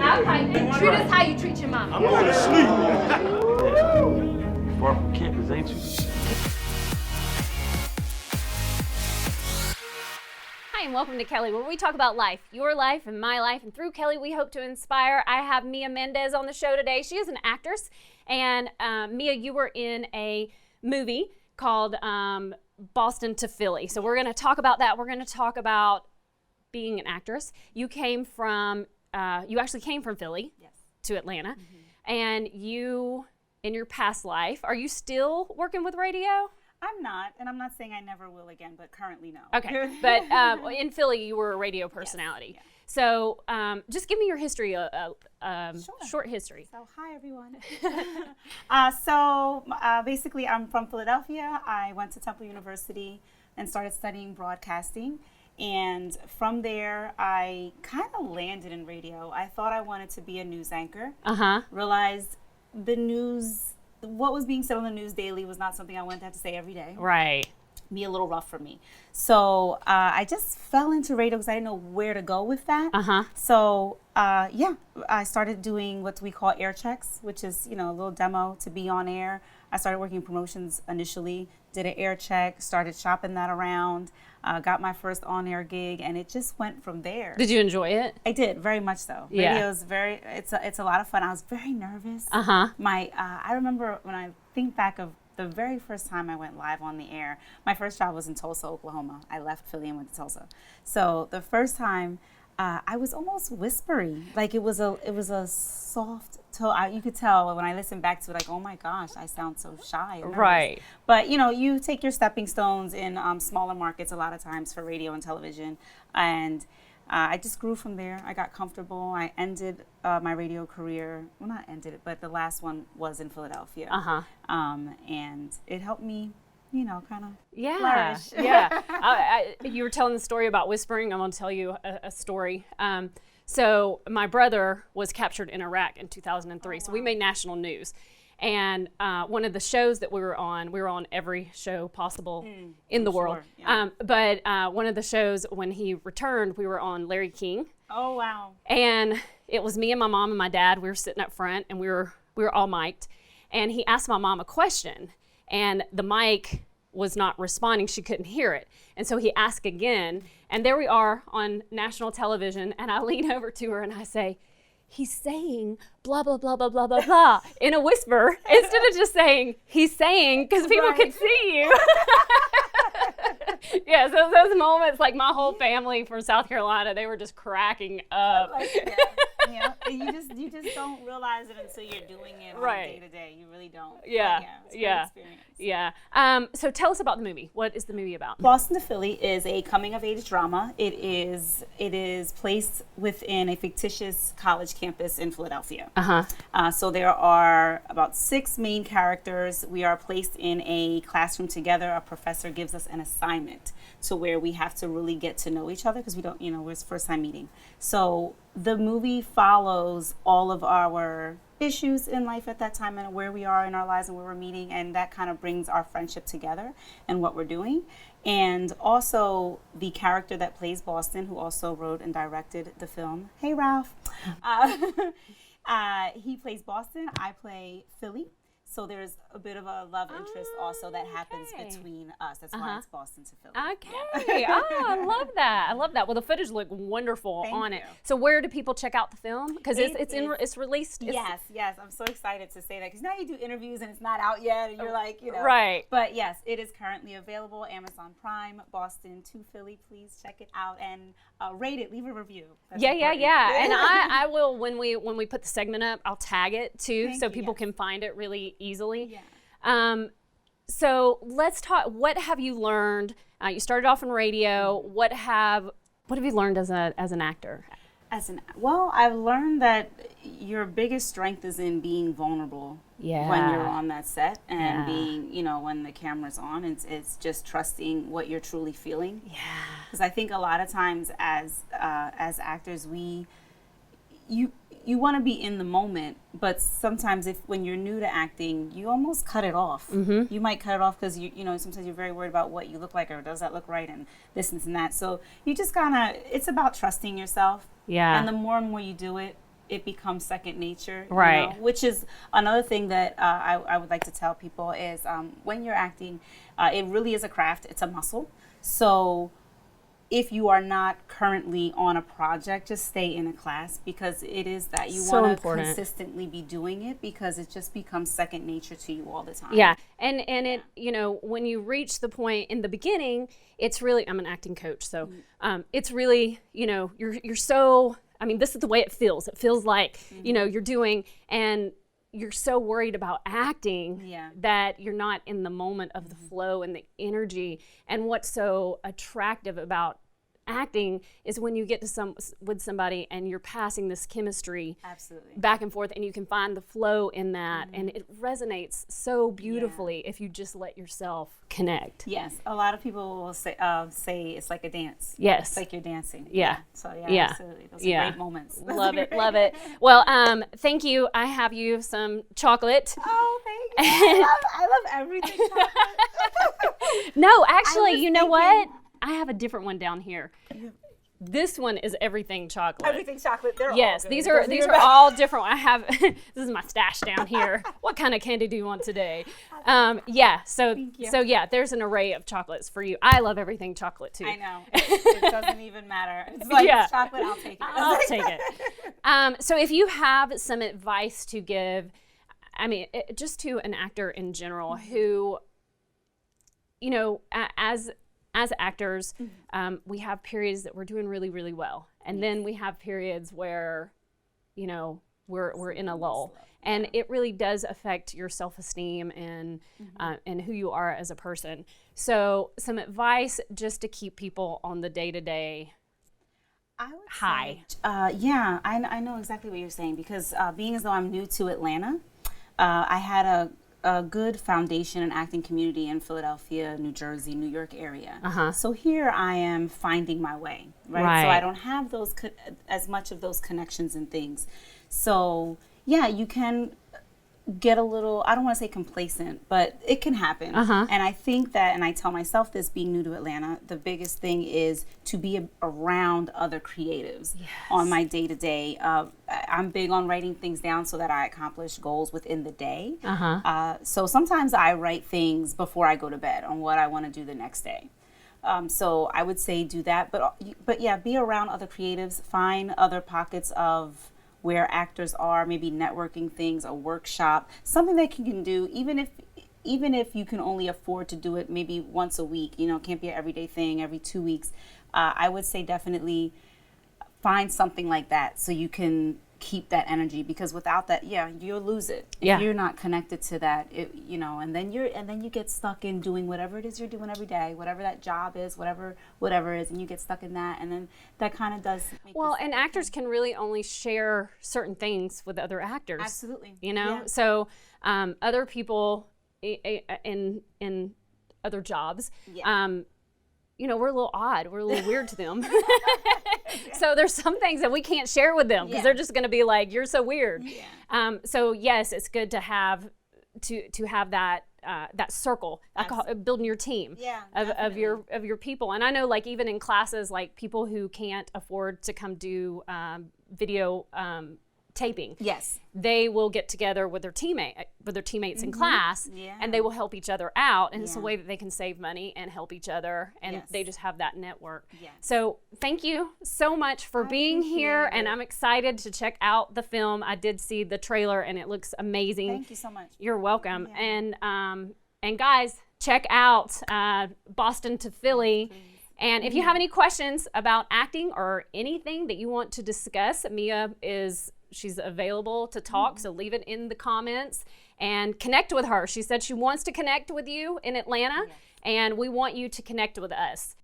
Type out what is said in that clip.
Okay, treat us how you treat your mama. I'm going to sleep. Far from campus, ain't you? Hi, and welcome to Kelly, where we talk about life, your life and my life, and through Kelly, we hope to inspire. I have Mia Mendez on the show today. She is an actress, and Mia, you were in a movie called Boston to Philly. So we're going to talk about that. We're going to talk about being an actress. You actually came from Philly to Atlanta, and you, in your past life, are you still working with radio? I'm not, and I'm not saying I never will again, but currently no. Okay, but in Philly, you were a radio personality. Yes. So just give me your history, short history. So hi, everyone. Basically, I'm from Philadelphia. I went to Temple University and started studying broadcasting. And from there, I kind of landed in radio. I thought I wanted to be a news anchor. Realized the news, what was being said on the news daily was not something I wanted to have to say every day. Right. Be a little rough for me. So I just fell into radio because I didn't know where to go with that. So I started doing what we call air checks, which is, a little demo to be on air. I started working promotions initially, did an air check, started shopping that around, got my first on-air gig, and it just went from there. Did you enjoy it? I did, very much so. Yeah. Radio's it's a lot of fun. I was very nervous. I remember when I think back of the very first time I went live on the air, my first job was in Tulsa, Oklahoma. I left Philly and went to Tulsa. So the first time, I was almost whispery. Like it was a soft tone. You could tell when I listened back to it, like, oh my gosh, I sound so shy. And nervous. Right. But you take your stepping stones in smaller markets a lot of times for radio and television, and I just grew from there. I got comfortable. I ended my radio career. Well, not ended it, but the last one was in Philadelphia. And it helped me, kind of flourish. You were telling the story about whispering. I'm going to tell you a story. So my brother was captured in Iraq in 2003. So we made national news. And one of the shows that we were on every show possible in the world. Sure, but one of the shows, when he returned, we were on Larry King. Oh, wow. And it was me and my mom and my dad. We were sitting up front, and we were all mic'd. And he asked my mom a question, and the mic was not responding. She couldn't hear it. And so he asked again, and there we are on national television, and I lean over to her and I say, he's saying blah, blah, blah, blah, blah, blah, blah, in a whisper, instead of just saying, he's saying, because people could see you. Yeah, so those moments, like my whole family from South Carolina, they were just cracking up. You just don't realize it until you're doing it on day to day. You really don't. So tell us about the movie. What is the movie about? Boston to Philly is a coming-of-age drama. It is placed within a fictitious college campus in Philadelphia. So there are about 6 main characters. We are placed in a classroom together. A professor gives us an assignment to where we have to really get to know each other because we don't, we're first time meeting. So the movie follows all of our issues in life at that time and where we are in our lives and where we're meeting, and that kind of brings our friendship together and what we're doing. And also the character that plays Boston, who also wrote and directed the film, hey Ralph, he plays Boston, I play Philly. So there's a bit of a love interest also that happens between us. That's why it's Boston to Philly. Okay. I love that. I love that. Well, the footage looked wonderful on it. So where do people check out the film? Because it's released. Yes. I'm so excited to say that because now you do interviews and it's not out yet, and you're like, Right. But yes, it is currently available. Amazon Prime, Boston to Philly. Please check it out and rate it. Leave a review. That's important. And I will when we put the segment up. I'll tag it too, so people can find it really easily. So let's talk. What have you learned? You started off in radio. What have you learned as an actor? Well, I've learned that your biggest strength is in being vulnerable when you're on that set and being, when the camera's on. It's just trusting what you're truly feeling. Yeah. Because I think a lot of times as actors, you want to be in the moment, but sometimes when you're new to acting, you almost cut it off. You might cut it off because sometimes you're very worried about what you look like or does that look right and this and that. So you just it's about trusting yourself. Yeah. And the more and more you do it, it becomes second nature, right? You know? Which is another thing that I would like to tell people is when you're acting, it really is a craft. It's a muscle. So if you are not currently on a project, just stay in a class, because it is that you want to consistently be doing it, because it just becomes second nature to you all the time. Yeah, and it, you know, when you reach the point in the beginning, it's really, I'm an acting coach, so it's really, you know, you're so, I mean, this is the way it feels. It feels like, you know, you're doing, and you're so worried about acting that you're not in the moment of the flow and the energy. And what's so attractive about acting is when you get to with somebody and you're passing this chemistry back and forth, and you can find the flow in that, and it resonates so beautifully if you just let yourself connect. Yes, a lot of people will say it's like a dance. Yes, it's like you're dancing. Yeah. So absolutely, those are great moments. Love it, love it. Well, thank you. I have you some chocolate. Oh, thank you. I love everything chocolate. No, actually, you know what? I have a different one down here. This one is everything chocolate. Everything chocolate. They're all good. These are all different. I have this is my stash down here. What kind of candy do you want today? So yeah, there's an array of chocolates for you. I love everything chocolate too. I know. It doesn't even matter. It's like chocolate. I'll take it. I'll take it. So if you have some advice to give, I mean, just to an actor in general who, you know, as actors, we have periods that we're doing really, really well. And then we have periods where, you know, we're in a lull. And it really does affect your self-esteem and who you are as a person. So some advice just to keep people on the day-to-day high. I know exactly what you're saying, because being as though I'm new to Atlanta, I had a good foundation and acting community in Philadelphia, New Jersey, New York area. So here I am finding my way, right? So I don't have those as much of those connections and things. So yeah, you can get a little, I don't want to say complacent, but it can happen. And I think that, and I tell myself this being new to Atlanta, the biggest thing is to be around other creatives on my day-to-day. I'm big on writing things down so that I accomplish goals within the day. So sometimes I write things before I go to bed on what I want to do the next day. So I would say do that, but yeah, be around other creatives, find other pockets of where actors are, maybe networking things, a workshop, something that you can do, even if you can only afford to do it maybe once a week, you know, it can't be an everyday thing, every 2 weeks. I would say definitely find something like that so you can keep that energy, because without that, you'll lose it. If you're not connected to that, you know, and then you get stuck in doing whatever it is you're doing every day, whatever that job is, whatever is, and you get stuck in that, and then that kind of does make and actors can really only share certain things with other actors. Absolutely. You know, so other people in other jobs, you know, we're a little odd. We're a little weird to them. So there's some things that we can't share with them, because they're just going to be like, "You're so weird." So yes, it's good to have that that circle, building your team of your people. And I know, like, even in classes, like people who can't afford to come do video taping. They will get together with their teammates in class, and they will help each other out, and it's a way that they can save money and help each other, and they just have that network. So thank you so much for being here, and I'm excited to check out the film. I did see the trailer, and it looks amazing. Thank you so much. You're welcome. And guys, check out Boston to Philly. And if you have any questions about acting or anything that you want to discuss, Mia she's available to talk, so leave it in the comments and connect with her. She said she wants to connect with you in Atlanta, and we want you to connect with us.